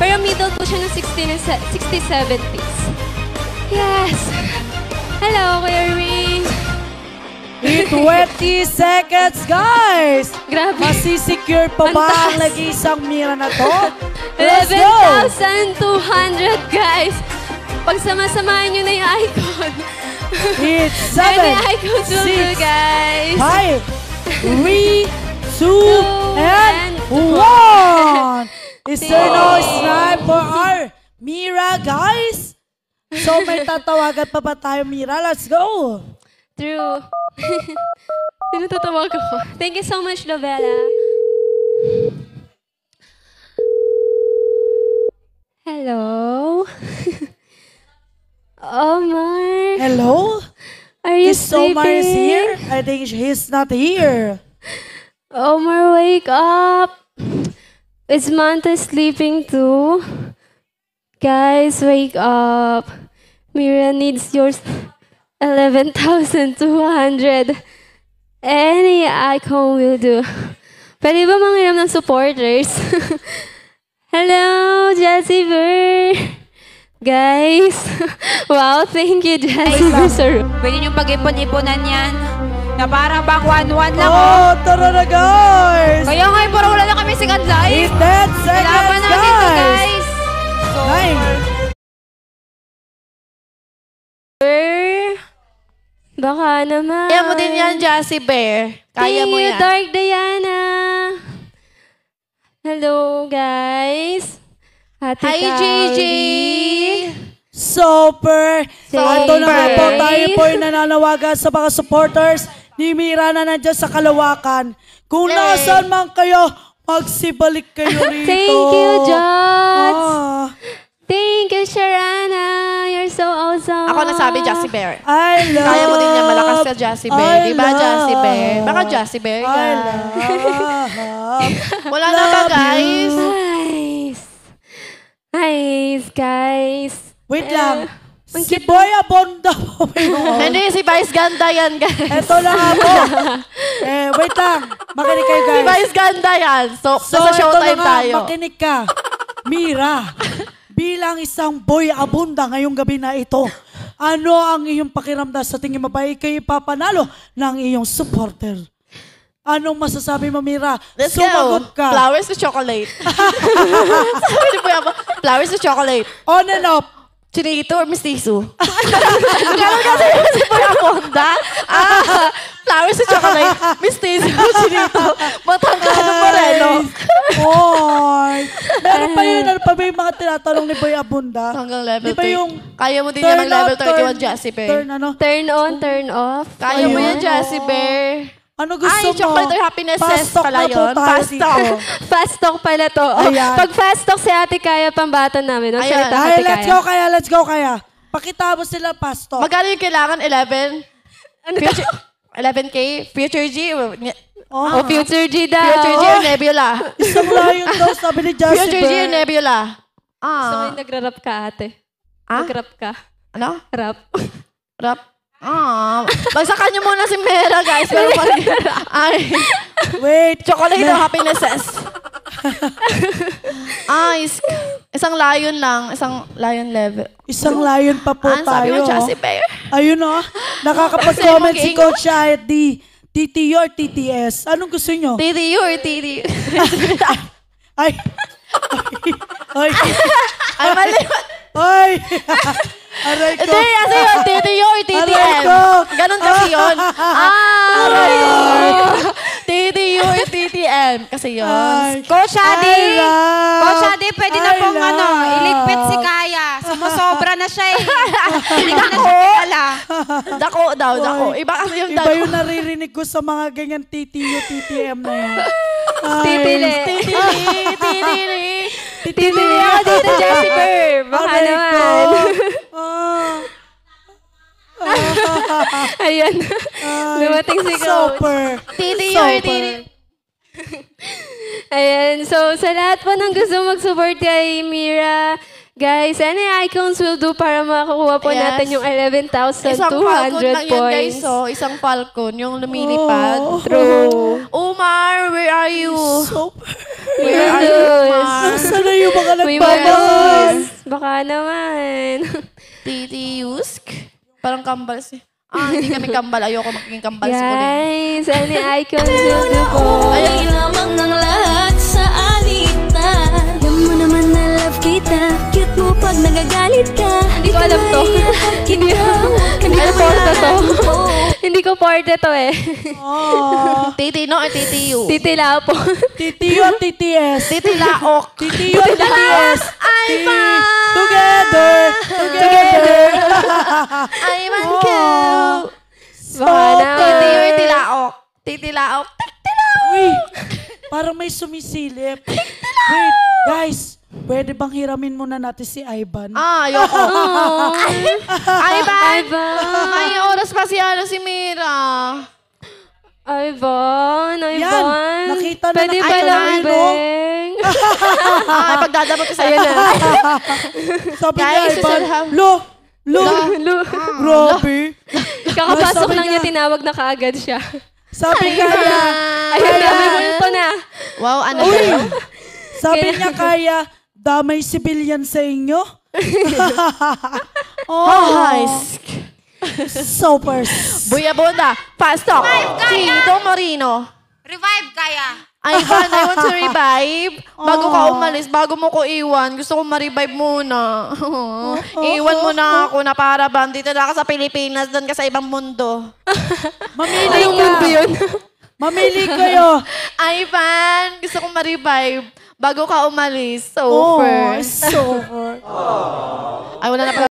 Pero middle po siya ng 16 and 67 piece. Yes! Hello, Kuya Ring! In 20 seconds, guys! Grabe. Masisecure pa ba ang nag-iisang Mira na to? Let's go! 11,200, guys! Pag sama-samahan nyo na yung icon. It's 7, yung icons will do, guys. 5, 3, 2, and 1! Is there no snipe for our Mira, guys? So may tatawagan pa ba tayo, Mira? Let's go! True. Pinatutawag ako. Thank you so much, Lovella. Hello? Omar? Hello? Are you Is sleeping? Omar is here? I think he's not here. Omar, wake up! Is Manta sleeping too? Guys, wake up. Mira needs yours. 11,200. Any icon will do. Pwede ba manghiram ng supporters? Hello, Jessie Burr. Guys. Wow, thank you, Jessie Burr. Pwede niyong pag-ipon-iponan yan. Na parang bang 1-1 lang, Oh, tara na, guys! Kaya ngayon, parang wala na kami second life. In 10 seconds, Kailangan natin to, guys. So, 9. Baka naman. kaya mo din yan, Jessie Bear. Kaya mo yan. Dark Diana. Hello, guys. Ate Hi, Kari. Gigi. Super! Ito na nga po, Super. tayo po ay nananawagan sa mga supporters ni Mira na nandyan sa Kalawakan. Kung nasaan man kayo, magsibalik kayo rito. Thank you, Jots. Ah, Thank you, Sharana. You're so awesome. Ako nasabi, Jessie Bear. I love. Kaya mo din yan, malakas ka, Jessie Bear. Di ba, I love. Jessie Bear? Baka Jessie Bear ka. I love. Wala na ba, guys? Nice. Nice, guys. Wait lang. ang Si cute Boy Abonda po yun. Hindi, si Vice Ganda yan, guys. Ito na nga po. Wait lang. Makinig kayo, Si guys. Vice Ganda yan. So So, nasa ito na showtime nga, tayo. makinig ka. Mira, bilang isang Boy Abunda ngayong gabi na ito, ano ang iyong pakiramdam sa tingin mo ba ikay ipapanalo ng iyong supporter? Anong masasabi mo, Mira? Let's Sumagot go. ka. Flowers to chocolate. Sabi niyo po yan, flowers to chocolate. On and off. Chinito or mistiso? Gano'n kasi si Boy Aponda. Flowers to chocolate. Mistiso, chinito. Matangkad moreno. Oy. Meron pa yun. Ano pa ba yung mga tinatanong ni Boy Abunda? Hanggang level Di ba 30. yung Kaya mo din yan turn mag-level on, 31, Jessie Bear. Turn ano? Turn on, turn off. Kaya mo Ayun. yan, Jessie Bear. Ano gusto Ay, mo? chocolate or happiness Fast talk pala na po yun. tayo Fast dito. talk. Fast talk pala to. Ayan. Pag fast talk si Ate Kaya, pambata namin. Ang Ayan. salita Ay, Ate let's Kaya. go kaya, let's go kaya. Pakita mo sila, Pasto. Magkano yung kailangan? 11? Ano Future, 11K? Future G? Oh, Future G daw. Future G or Nebula? Isang layon daw, sabi ni Justin Future G or Nebula? Gusto ko yung nagra-rap ka, ate. Ah? Mag-rap ka. Ano? Rap. Rap? Bagsakan niyo muna si Mera, guys. Pero ay, Wait. chocolate or happinesses? Isang lion lang. Isang lion level. Isang layon pa po Sabi tayo. mo, Jessie Bear. Ayun o. Nakakapag-comment si Kasi Coach siya at di TTU or TTS. Anong gusto nyo? TDU or TD? Ay. Ay. Ay, mali. Ay. Aray ko. Hindi, kasi yun, TDU or Aray TDM. ko. Ganon kasi yun. TDU or TTM. Kasi yun. Ay. Coach Adi! I love. Coach Adi, pwede na I pong love. iligpit si Kaya. Sumusobra na siya eh. Hindi ko na siya kilala. Dako daw, dako. Iba kasi yung Iba dako. yung naririnig ko sa mga ganyan TTU, TTM na yan. Ay. Titili. Titili. Titili ako dito, Jessie Bear. Baka Aray ko. naman. Ayan. Dumating si Coach. Super. TDU or Super. TD. Ayan. So, sa lahat po ng gusto mag-support kay Mira, guys, any icons will do para makakuha po Yes. natin yung Isang Falcon 11,200 lang yan, guys. points. So, isang Falcon, yung lumilipad. Oh. True. Omar, where are you? Super. Where are you, Mars? Nasaan na yung mga Uy, nagmamahal? Mars. Baka naman. Titi Yusk? Parang kambal si... hindi kami kambal. Ayoko magiging kambal si Colin. Guys, any icons will do po. Ay, lamang ng lahat sa alitan. Alam mo naman na love kita. Cute mo pag nagagalit ka. Hindi ko alam to. Hindi ko porta to. Hindi ko porta to eh. Oh. Titi no or Titi Yu? Titila po. Titiyo at TTS. Titi Laok. Titiyo at TTS. Ay, ba? Together. Together. Ay, man Oh. ko. Baka na. Titi or Tilaok? Titi Laok. Uy, parang may sumisilip. Wait, guys. Pwede bang hiramin muna natin si Ivan? Ayoko. Ay, ba? Ivan. May oras pa si Mira. Ivan. Yan, nakita na Pwede ng ba Ivan, lang, no? Beng? Ay, pagdadabot ko sa'yo na. Sabi Guys, niya, you Ivan, should have- Lo, Lu. grabe. Kakapasok Sabi lang niya, niya- tinawag na kaagad siya. Sabi kaya, Ayun na, may multo na. Wow, ano ba? sabi niya kaya, damay civilian sa inyo? Oh, super. Buyabonda, fast talk. Chito Moreno. Revive kaya. Ivan, I want to revive. Bago ka umalis, bago mo ko iwan, gusto ko ma-revive muna. Iwan mo na ako na para bang dito na ako sa Pilipinas, doon ka sa ibang mundo. Mamili Anong ka. mundo yun? Mamili kayo. Ivan, gusto ko ma-revive. Bago ka umalis. Oh, Super. super. Ay, wala na pala.